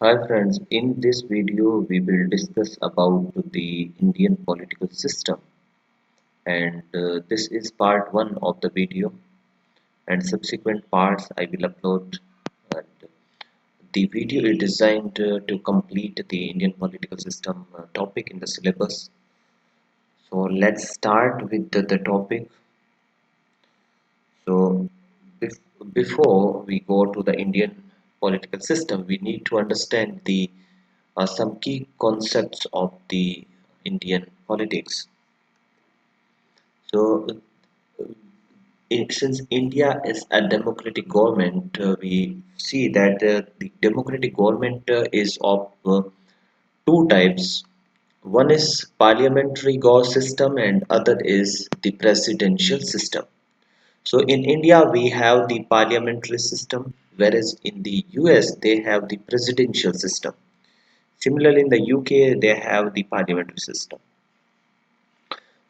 Hi friends, in this video we will discuss about the Indian political system and this is part 1 of the video and subsequent parts I will upload and the video is designed to complete the Indian political system topic in the syllabus. So let's start with the topic. So bef before we go to the Indian political system we need to understand the some key concepts of the Indian politics. So, since India is a democratic government, we see that the democratic government is of two types. One is parliamentary system, and other is the presidential system. So, in India, we have the parliamentary system, whereas in the US, they have the presidential system. Similarly, in the UK, they have the parliamentary system.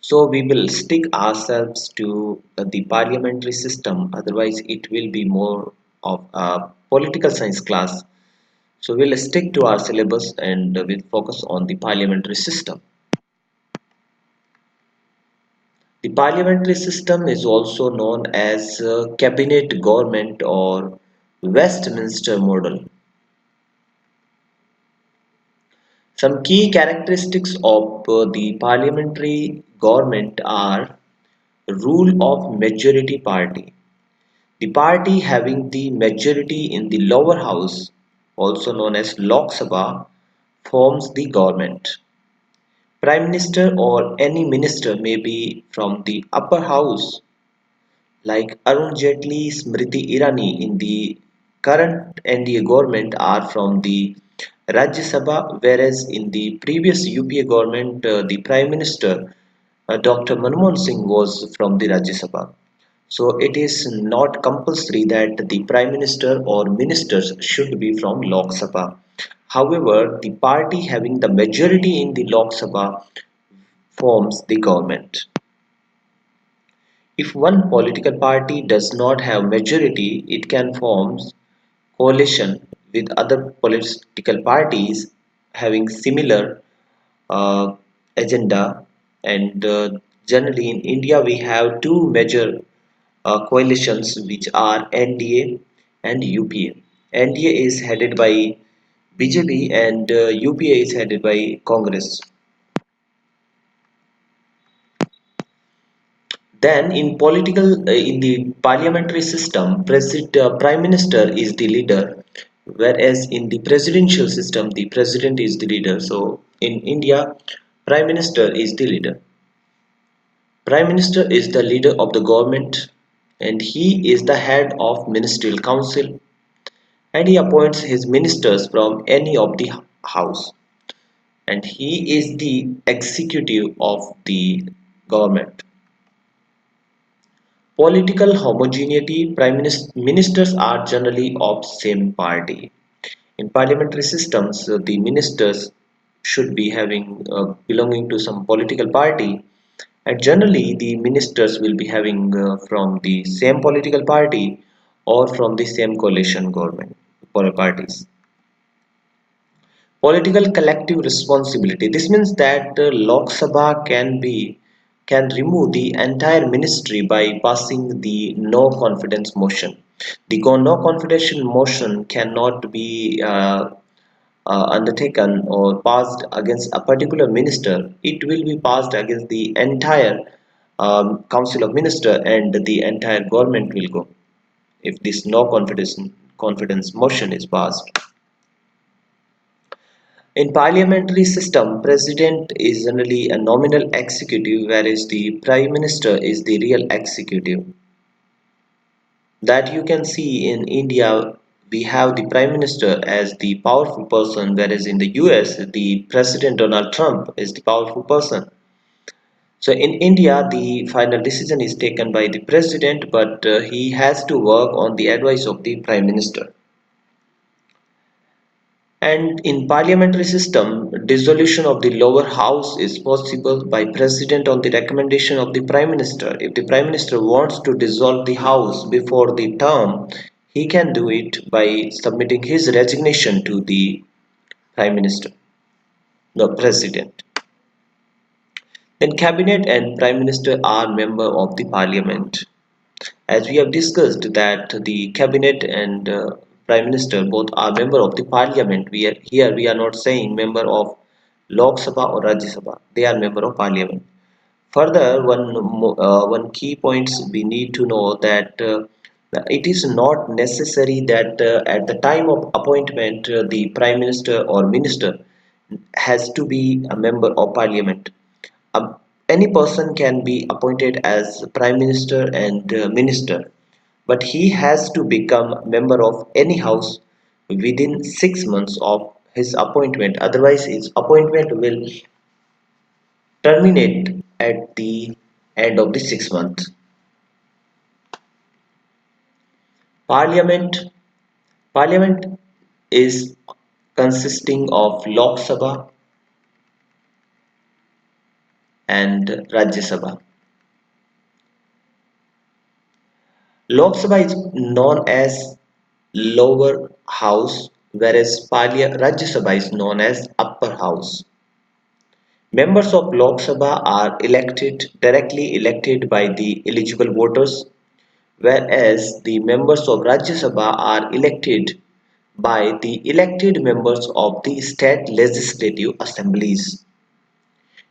So we will stick ourselves to the parliamentary system, otherwise it will be more of a political science class. So we'll stick to our syllabus and we'll focus on the parliamentary system. The parliamentary system is also known as cabinet government or Westminster model. Some key characteristics of the parliamentary government are rule of majority party. The party having the majority in the lower house, also known as Lok Sabha, forms the government. Prime Minister or any minister may be from the upper house, like Arun Jaitley, Smriti Irani in the current NDA government are from the Rajya Sabha, whereas in the previous UPA government, the Prime Minister Dr. Manmohan Singh was from the Rajya Sabha. So it is not compulsory that the Prime Minister or ministers should be from Lok Sabha. However, the party having the majority in the Lok Sabha forms the government. If one political party does not have majority, it can form coalition with other political parties having similar uh, agenda and generally in India we have two major coalitions which are NDA and UPA. NDA is headed by BJP and UPA is headed by Congress. Then in the parliamentary system, Prime Minister is the leader, whereas in the presidential system, the President is the leader. So in India, Prime Minister is the leader. Prime Minister is the leader of the government and he is the head of Ministerial Council and he appoints his ministers from any of the house and he is the executive of the government. Political homogeneity, ministers are generally of same party. In parliamentary systems, the ministers should be having belonging to some political party, and generally the ministers will be having from the same political party or from the same coalition government for parties. Political collective responsibility. This means that Lok Sabha can remove the entire ministry by passing the no confidence motion. The no confidence motion cannot be undertaken or passed against a particular minister. It will be passed against the entire council of minister and the entire government will go if this no confidence motion is passed. In parliamentary system, president is generally a nominal executive whereas the prime minister is the real executive. That you can see in India we have the prime minister as the powerful person whereas in the US the president Donald Trump is the powerful person. So in India the final decision is taken by the president but he has to work on the advice of the prime minister. And in parliamentary system, dissolution of the lower house is possible by president on the recommendation of the prime minister. If the prime minister wants to dissolve the house before the term, he can do it by submitting his resignation to the Prime Minister, the President. Then Cabinet and Prime Minister are member of the Parliament. As we have discussed that the Cabinet and Prime Minister both are member of the Parliament. We are not saying member of Lok Sabha or Rajya Sabha. They are member of Parliament. Further, one key points we need to know that it is not necessary that at the time of appointment the Prime Minister or Minister has to be a member of Parliament. Um, any person can be appointed as Prime Minister and Minister, but he has to become member of any house within 6 months of his appointment. Otherwise, his appointment will terminate at the end of the 6 months. Parliament Parliament is consisting of Lok Sabha and Rajya Sabha. Lok Sabha is known as lower house, whereas Rajya Sabha is known as upper house. Members of Lok Sabha are directly elected by the eligible voters, whereas the members of Rajya Sabha are elected by the elected members of the state legislative assemblies.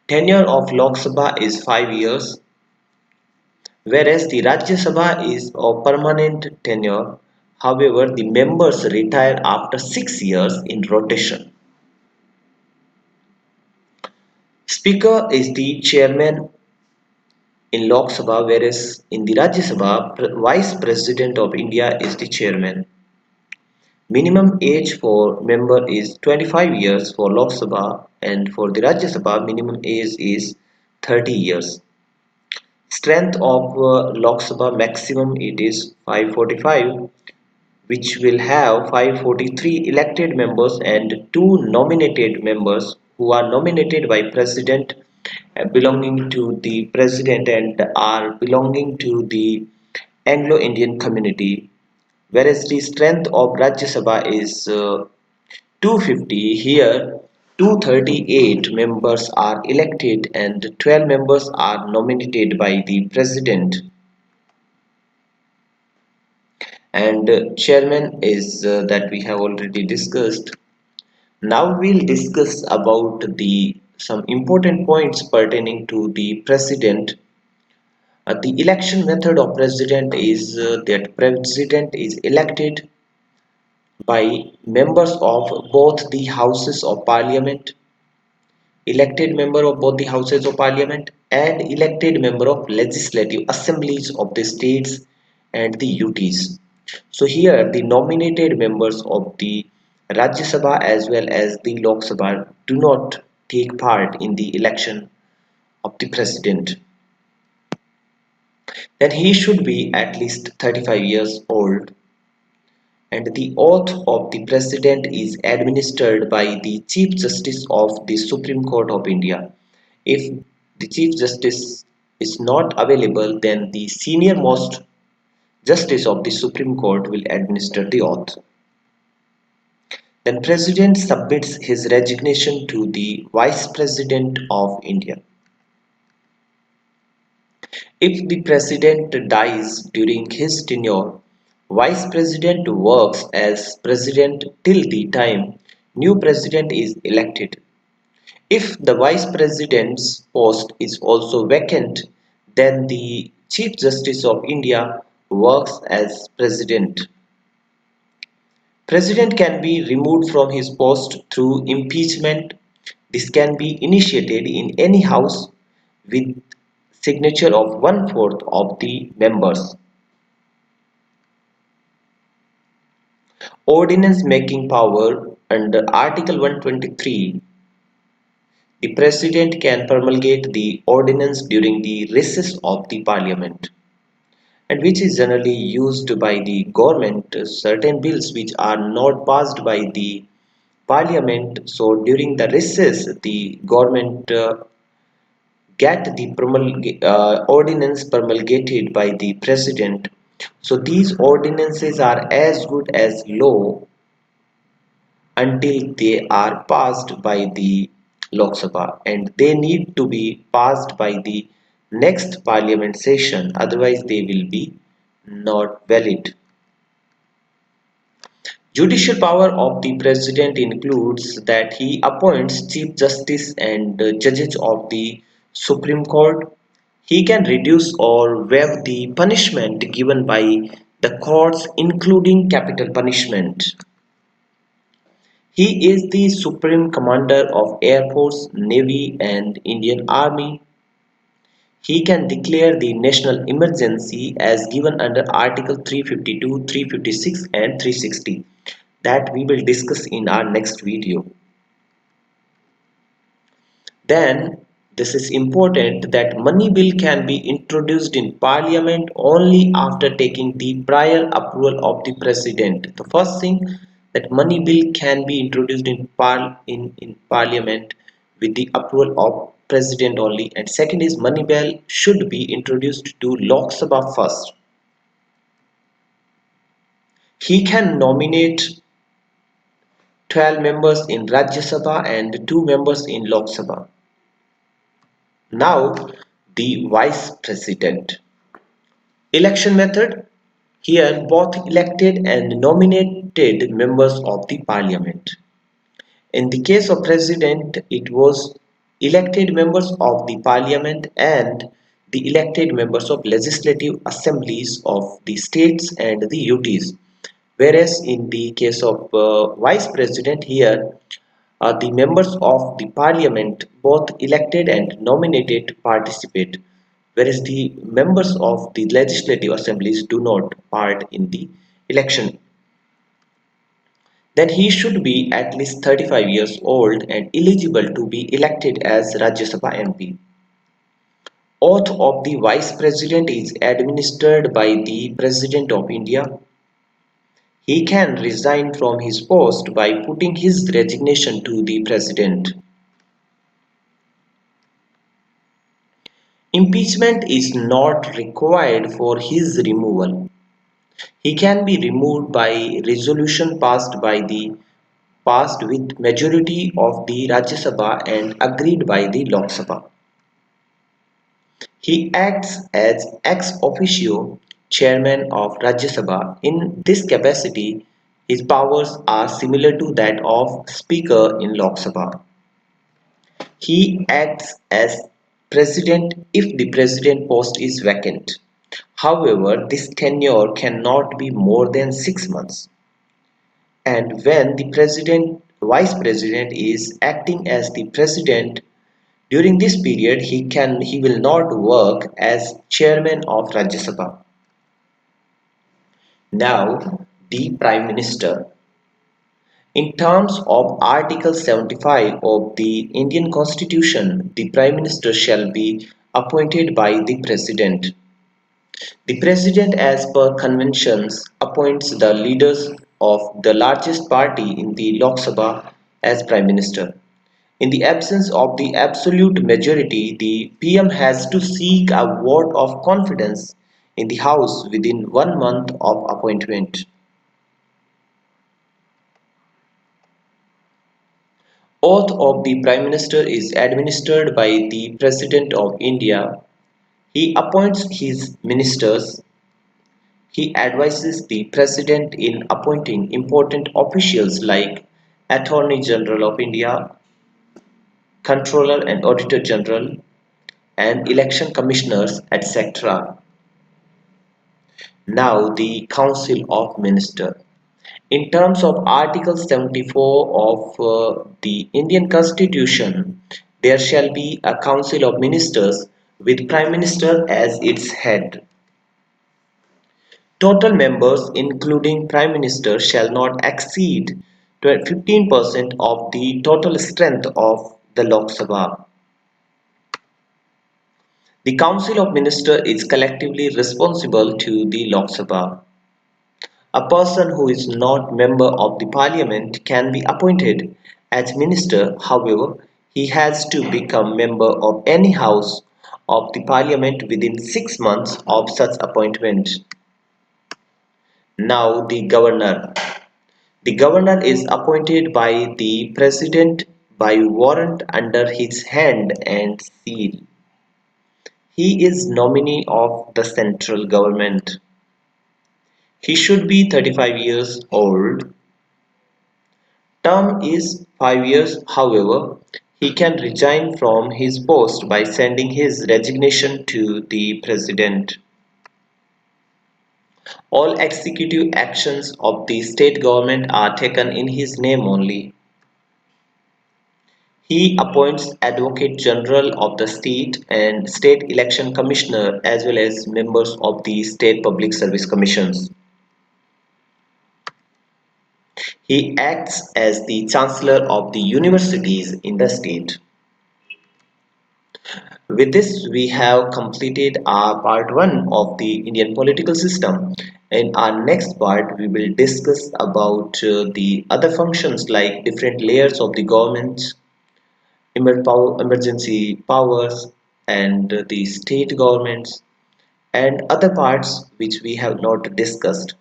Tenure of Lok Sabha is 5 years, whereas the Rajya Sabha is a permanent tenure. However, the members retire after 6 years in rotation. Speaker is the chairman in Lok Sabha, whereas in the Rajya Sabha, Vice President of India is the chairman. Minimum age for member is 25 years for Lok Sabha, and for the Rajya Sabha minimum age is 30 years. Strength of Lok Sabha maximum it is 545, which will have 543 elected members and 2 nominated members who are nominated by President, belonging to the President and are belonging to the Anglo-Indian community, whereas the strength of Rajya Sabha is 250. Here 238 members are elected and 12 members are nominated by the President, and chairman is that we have already discussed. Now we'll discuss about the some important points pertaining to the president. The election method of president is that president is elected by members of both the houses of parliament, elected member of both the houses of parliament, and elected member of legislative assemblies of the states and the UTs. So here the nominated members of the Rajya Sabha as well as the Lok Sabha do not take part in the election of the president. Then he should be at least 35 years old, and the oath of the president is administered by the Chief Justice of the Supreme Court of India. If the Chief Justice is not available, then the senior most Justice of the Supreme Court will administer the oath. Then President submits his resignation to the Vice President of India. If the President dies during his tenure, Vice President works as President till the time new President is elected. If the Vice President's post is also vacant, then the Chief Justice of India works as President. President can be removed from his post through impeachment. This can be initiated in any house with signature of one-fourth of the members. Ordinance making power under Article 123. The President can promulgate the ordinance during the recess of the Parliament, and which is generally used by the government. Certain bills which are not passed by the Parliament, so during the recess the government get the ordinance promulgated by the President. So these ordinances are as good as law until they are passed by the Lok Sabha, and they need to be passed by the next parliament session, otherwise they will be not valid. Judicial power of the president includes that he appoints chief justice and judges of the Supreme Court. He can reduce or waive the punishment given by the courts, including capital punishment. He is the supreme commander of Air Force, Navy, and Indian Army. He can declare the national emergency as given under Article 352, 356, and 360 that we will discuss in our next video. Then, this is important that money bill can be introduced in parliament only after taking the prior approval of the president. The first thing, that money bill can be introduced in parliament with the approval of president only, and second is money bill should be introduced to Lok Sabha first. He can nominate 12 members in Rajya Sabha and 2 members in Lok Sabha. Now, the Vice President. Election method. Here, both elected and nominated members of the Parliament. In the case of President, it was elected members of the Parliament and the elected members of legislative assemblies of the states and the UTs. Whereas in the case of Vice President, here the members of the parliament, both elected and nominated, participate, whereas the members of the legislative assemblies do not part in the election. Then he should be at least 35 years old and eligible to be elected as Rajya Sabha MP. Oath of the Vice President is administered by the President of India. He can resign from his post by putting his resignation to the President. Impeachment is not required for his removal. He can be removed by resolution passed with majority of the Rajya Sabha and agreed by the Lok Sabha. He acts as ex officio chairman of Rajya Sabha. In this capacity, his powers are similar to that of Speaker in Lok Sabha. He acts as president if the president post is vacant. However, this tenure cannot be more than 6 months. And when the president, vice president is acting as the president during this period, he will not work as chairman of Rajya Sabha. Now, the prime minister. In terms of Article 75 of the Indian Constitution, the Prime Minister shall be appointed by the President. The President, as per conventions, appoints the leaders of the largest party in the Lok Sabha as Prime Minister. In the absence of the absolute majority, the PM has to seek a vote of confidence in the House within 1 month of appointment. Oath of the Prime Minister is administered by the President of India. He appoints his ministers. He advises the President in appointing important officials like Attorney General of India, Controller and Auditor General, and election commissioners, etc. Now, the Council of Ministers. In terms of Article 74 of the Indian Constitution, there shall be a Council of Ministers with Prime Minister as its head. Total members, including Prime Minister, shall not exceed 15% of the total strength of the Lok Sabha. The Council of Ministers is collectively responsible to the Lok Sabha. A person who is not member of the parliament can be appointed as minister. However, he has to become member of any house of the parliament within 6 months of such appointment. Now, the governor. The governor is appointed by the president by warrant under his hand and seal. He is nominee of the central government. He should be 35 years old. Term is 5 years. However, he can resign from his post by sending his resignation to the president. All executive actions of the state government are taken in his name only. He appoints Advocate General of the state and State Election Commissioner as well as members of the State Public Service Commissions. He acts as the Chancellor of the universities in the state. With this, we have completed our part 1 of the Indian political system. In our next part, we will discuss about the other functions like different layers of the government, emergency powers, and the state governments, and other parts which we have not discussed.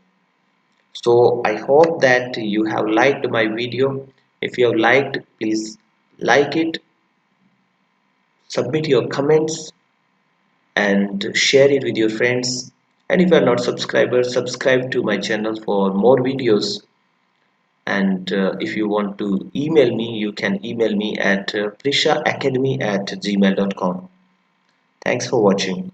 So I hope that you have liked my video. If you have liked, please like it, submit your comments, and share it with your friends. And if you are not subscribers, subscribe to my channel for more videos. And if you want to email me, you can email me at prishaacademy@gmail.com. Thanks for watching.